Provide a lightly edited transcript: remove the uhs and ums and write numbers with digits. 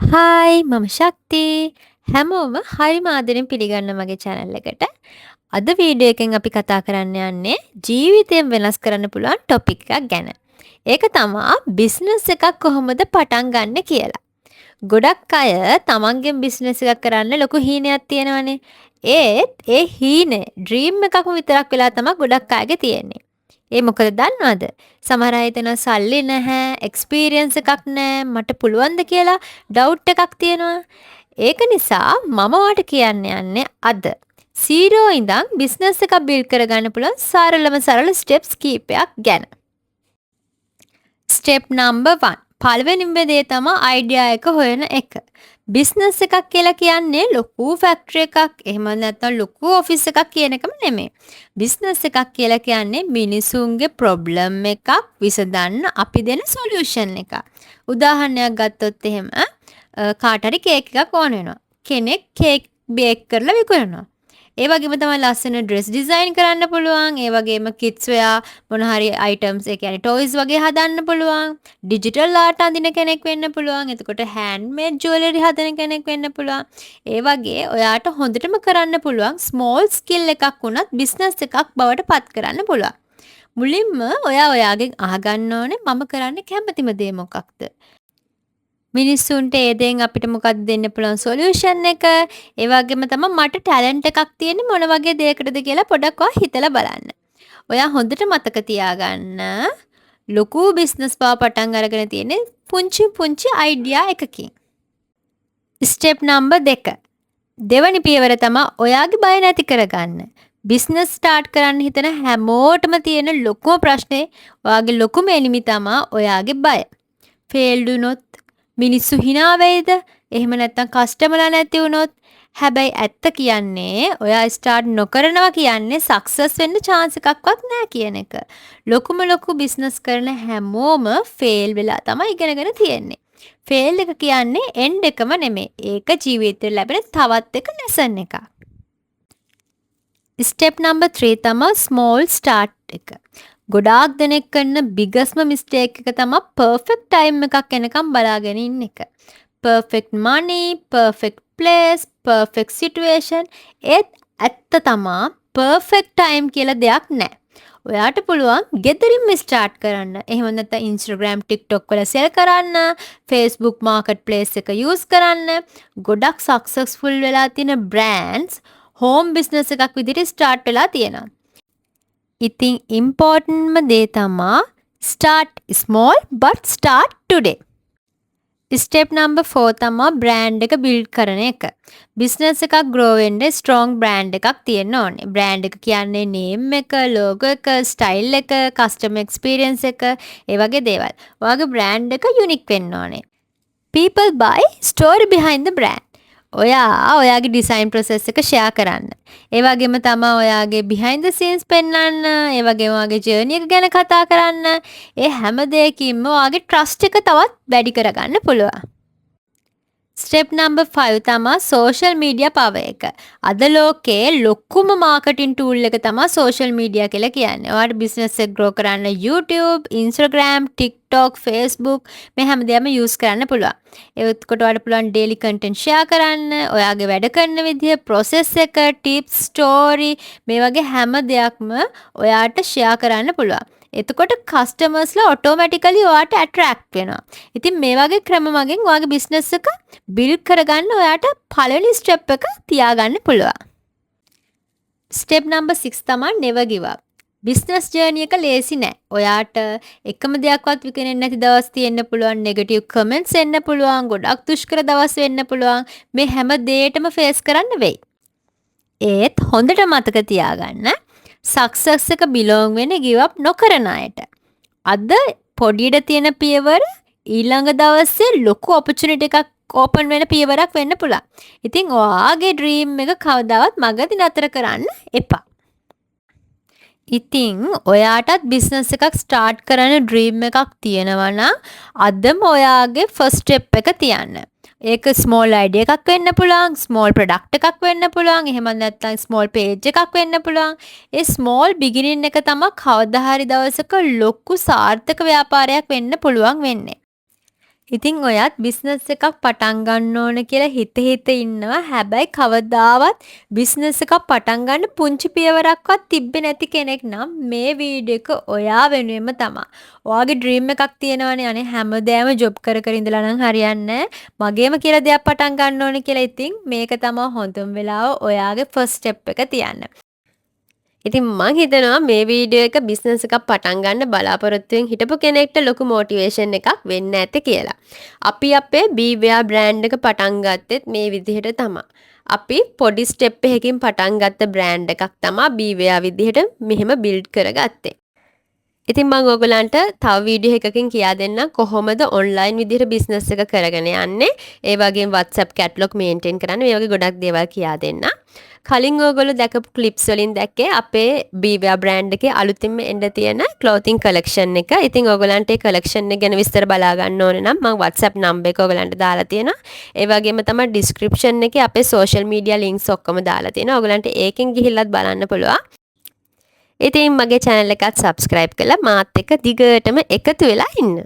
Hi මම ශක්ති හැමෝම හරිම ආදරෙන් පිළිගන්න මගේ channel එකට. අද වීඩියෝ එකෙන් අපි කතා කරන්න යන්නේ ජීවිතයෙන් වෙනස් කරන්න පුළුවන් topic එකක් ගැන. ඒක තමා business එකක් කොහොමද පටන් ගන්න කියලා. ගොඩක් අය තමන්ගෙන් business එකක් කරන්න ලොකු හීනයක් තියෙනවනේ. ඒත් ඒ හීනේ dream එකක්ම විතරක් වෙලා තමයි ගොඩක් අයගේ තියෙන්නේ. ඒ මොකද දන්නවද? සමහර අය හිතනවා සල්ලි නැහැ, එක්ස්පීරියන්ස් එකක් නැහැ, මට පුළුවන්ද කියලා ඩවුට් එකක් තියෙනවා. ඒක නිසා මම ඔයාලට කියන්න යන්නේ අද 0 ඉඳන් බිස්නස් එකක් බිල්ඩ් කරගන්න පුළුවන් සරල ස්ටෙප්ස් කීපයක් ගැන. Step number 1. පළවෙනිම දේ තමයි අයිඩියා එක හොයන එක. බිස්නස් එකක් කියලා කියන්නේ ලොකු ෆැක්ටරි එකක් එහෙම නැත්නම් ලොකු ඔෆිස් එකක් කියන එකම නෙමෙයි. බිස්නස් එකක් කියලා කියන්නේ මිනිසුන්ගේ ප්‍රොබ්ලම් එකක් විසඳන්න අපි දෙන සොලියුෂන් එකක්. උදාහරණයක් ගත්තොත් එහෙම කාට හරි කේක් එකක් ඕන වෙනවා. කෙනෙක් කේක් බේක් කරලා විකුණනවා. ඒ වගේම තමයි ලස්සන ඩ්‍රෙස් ඩිසයින් කරන්න පුළුවන්. ඒ වගේම කිඩ්ස් වෙයා මොන හරි අයිටම්ස් ඒ කියන්නේ ටොයිස් වගේ හදන්න පුළුවන්. ඩිජිටල් ආර්ට් අඳින කෙනෙක් වෙන්න පුළුවන්. එතකොට හෑන්ඩ්මේඩ් ජුවලරි හදන කෙනෙක් වෙන්න පුළුවන්. ඒ වගේ ඔයාට හොඳටම කරන්න පුළුවන් ස්මෝල් ස්කිල් එකක් වුණත් බිස්නස් එකක් බවට පත් කරන්න පුළුවන්. මුලින්ම ඔයාගෙන් අහගන්න ඕනේ මම කරන්න කැමතිම දේ මොකක්ද? මිනිස්සුන්ට ඒ දෙයින් අපිට මොකක්ද දෙන්න පුළුවන් සොලියුෂන් එක. ඒ වගේම තමයි මට ටැලන්ට් එකක් තියෙන්නේ මොන වගේ දෙයකටද කියලා පොඩක් ඔයා හිතලා බලන්න. ඔයා හොඳට මතක තියාගන්න ලොකු බිස්නස් බව පටන් අරගෙන තියෙන්නේ පුංචි පුංචි අයිඩියා එකකින්. Step number 2. දෙවනි පියවර තමයි ඔයාගේ බය නැති කරගන්න. බිස්නස් ස්ටාර්ට් කරන්න හිතන හැමෝටම තියෙන ලොකුම ප්‍රශ්නේ ඔයාගේ ලොකුම එනිමි තමයි ඔයාගේ බය. ෆේල්ඩ් වුණොත් මිනිස්සු hina වෙයිද? එහෙම නැත්නම් කස්ටමර්ලා නැති වුණොත්? හැබැයි ඇත්ත කියන්නේ ඔයා ස්ටාර්ට් නොකරනවා කියන්නේ සක්සස් වෙන්න chance එකක්වත් නැහැ කියන එක. ලොකු බිස්නස් කරන හැමෝම ෆේල් වෙලා තමයි ඉගෙනගෙන තියෙන්නේ. ෆේල් එක කියන්නේ එන්ඩ් එකම නෙමෙයි. ඒක ජීවිතේ ලැබෙන තවත් එක ලෙසන් එකක්. ස්ටෙප් නම්බර් 3 තමයි ස්මෝල් ස්ටාර්ට් එක. ගොඩාක් දෙනෙක් කරන බිගස්ම මිස්ටේක් එක තමයි පර්ෆෙක්ට් ටයිම් එකක් එනකම් බලාගෙන ඉන්න එක. පර්ෆෙක්ට් මනි, පර්ෆෙක්ට් ප්ලේස්, පර්ෆෙක්ට් සිටුේෂන් ඒත් ඇත්ත තමා පර්ෆෙක්ට් ටයිම් කියලා දෙයක් නැහැ. ඔයාට පුළුවන් ගෙදරින්ම ස්ටාර්ට් කරන්න. එහෙම නැත්නම් Instagram, TikTok වල සෙල් කරන්න, Facebook marketplace එක යූස් කරන්න. ගොඩක් සක්සස්ෆුල් වෙලා තියෙන බ්‍රෑන්ඩ්ස් හෝම් බිස්නස් එකක් විදිහට ස්ටාර්ට් වෙලා තියෙනවා. ඉතින් ඉම්පෝර්ටන්ට්ම දේ තමා start small but start today. Step number 4 තමා බ්‍රෑන්ඩ් එක බිල්ඩ් කරන එක. බිස්නස් එකක් ග්‍රෝ වෙන්න ස්ට්‍රෝං බ්‍රෑන්ඩ් එකක් තියෙන්න ඕනේ. බ්‍රෑන්ඩ් එක කියන්නේ නේම් එක, ලෝගෝ එක, ස්ටයිල් එක, කස්ටමර් එක්ස්පීරියන්ස් එක, ඒ වගේ දේවල්. ඔයාගේ බ්‍රෑන්ඩ් එක යුනික් වෙන්න ඕනේ. People buy story behind the brand. ඔයාගේ ඩිසයින් ප්‍රොසෙස් එක ෂෙයා කරන්න. ඒ වගේම තමයි ඔයාගේ behind the scenes පෙන්වන්න. ඒ වගේම ඔයාගේ ජර්නි එක ගැන කතා කරන්න. ඒ හැම දෙයකින්ම ඔයාගේ ට්‍රස්ට් එක තවත් වැඩි කරගන්න පුළුවන්. ස්ටෙප් නම්බර් 5 තමයි සෝෂල් මීඩියා පවර් එක. අද ලෝකේ ලොකුම මාකටිං ටූල් එක තමයි සෝෂල් මීඩියා කියලා කියන්නේ. ඔයාට බිස්නස් එක ග්‍රෝ කරන්න YouTube, Instagram, TikTok, Facebook මේ හැමදේම යූස් කරන්න පුළුවන්. ඒකට ඔයාලට පුළුවන් ඩේලි කන්ටෙන්ට් ෂෙයා කරන්න, ඔයාගේ වැඩ කරන විදිය, process එක, tips, story මේ වගේ හැම දෙයක්ම ඔයාට ෂෙයා කරන්න පුළුවන්. එතකොට කස්ටමර්ස්ලා ඔටෝමැටිකලි ඔයාට ඇට්‍රැක්ට් වෙනවා. ඉතින් මේ වගේ ක්‍රම මගින් ඔයාගේ බිස්නස් එක බිල්ඩ් කරගන්න ඔයාට පළවෙනි ස්ටෙප් එක තියාගන්න පුළුවන්. ස්ටෙප් නම්බර් 6 තමයි never give up. Business journey එක ලේසි නෑ. ඔයාට එකම දෙයක්වත් විකුණෙන්නේ නැති දවස් තියෙන්න පුළුවන්, නෙගටිව් කමෙන්ට්ස් එන්න පුළුවන්, ගොඩක් දුෂ්කර දවස් වෙන්න පුළුවන්. මේ හැම දෙයකටම ෆේස් කරන්න වෙයි. ඒත් හොඳට මතක තියාගන්න සක්සස් එක බිලෝං වෙන්නේ give up නොකරන අයට. අද පොඩියට තියෙන පියවර ඊළඟ දවසේ ලොකු opportunity එකක් ඕපන් වෙන පියවරක් වෙන්න පුළුවන්. ඉතින් ඔයාගේ ඩ්‍රීම් එක කවදාවත් මගදී නතර කරන්න එපා. ඉතින් ඔයාටත් බිස්නස් එකක් ස්ටාර්ට් කරන්න ඩ්‍රීම් එකක් තියෙනවා නම් අදම ඔයාගේ ෆස්ට් ස්ටෙප් එක තියන්න. ඒක ස්මෝල් අයිඩියා එකක් වෙන්න පුළුවන්, ස්මෝල් ප්‍රොඩක්ට් එකක් වෙන්න පුළුවන්, එහෙම නැත්නම් ස්මෝල් පේජ් එකක් වෙන්න පුළුවන්. ඒ ස්මෝල් බිගිනින් එක තමයි කවදා හරි දවසක ලොකු සාර්ථක ව්‍යාපාරයක් වෙන්න පුළුවන් වෙන්නේ. ඉතින් ඔයත් බිස්නස් එකක් පටන් ගන්න ඕන කියලා හිත ඉන්නවා. හැබැයි කවදාවත් බිස්නස් එකක් පටන් ගන්න පුංචි පියවරක්වත් තිබ්බේ නැති කෙනෙක් නම් මේ වීඩියෝ එක ඔයා වෙනුවෙන්ම තමයි. ඔයාගේ ඩ්‍රීම් එකක් තියෙනවනේ අනේ හැමදාම ජොබ් කර කර ඉඳලා නම් හරියන්නේ මගේම කියලා දෙයක් පටන් ගන්න ඕනේ කියලා. ඉතින් මේක තමයි හොඳම වෙලාව ඔයාගේ ෆස්ට් ස්ටෙප් එක තියන්න. ඉතින් මං හිතනවා මේ වීඩියෝ එක බිස්නස් එකක් පටන් ගන්න බලාපොරොත්තුෙන් හිටපු කෙනෙක්ට ලොකු මොටිවේෂන් එකක් වෙන්න ඇති කියලා. අපි අපේ බීවයා බ්‍රෑන්ඩ් එක පටන් ගත්තෙත් මේ විදිහට තමයි. අපි පොඩි ස්ටෙප් එකකින් පටන් ගත්ත බ්‍රෑන්ඩ් එකක් තමයි බීවයා විදිහට මෙහෙම බිල්ඩ් කරගත්තේ. ඉතින් මම ඔයගලන්ට තව වීඩියෝ එකකින් කියා දෙන්නම් කොහොමද ඔන්ලයින් විදිහට බිස්නස් එක කරගෙන යන්නේ. ඒ වගේම WhatsApp කැටලොග් මේන්ටේන් කරන්න මේ වගේ ගොඩක් දේවල් කියා දෙන්නම්. කලින් ඔයගොල්ලෝ දැකපු ක්ලිප්ස් වලින් දැක්කේ අපේ බීවයා බ්‍රෑන්ඩ් එකේ අලුතින්ම එන්න තියෙන ක්ලෝතින් කලෙක්ෂන් එක. ඉතින් ඔයගලන්ට ඒ කලෙක්ෂන් එක ගැන විස්තර බලා ගන්න ඕනේ නම් මම WhatsApp නම්බර් එක ඔයගලන්ට දාලා තියෙනවා. ඒ වගේම තමයි ඩිස්ක්‍රිප්ෂන් එකේ අපේ සෝෂල් මීඩියා ලින්ක්ස් ඔක්කොම දාලා තියෙනවා. ඔයගලන්ට ඒකෙන් ගිහිල්ලත් බලන්න පුළුවන්. ඉතින් මගේ channel එකත් subscribe කරලා මාත් එක්ක දිගටම එකතු වෙලා ඉන්න.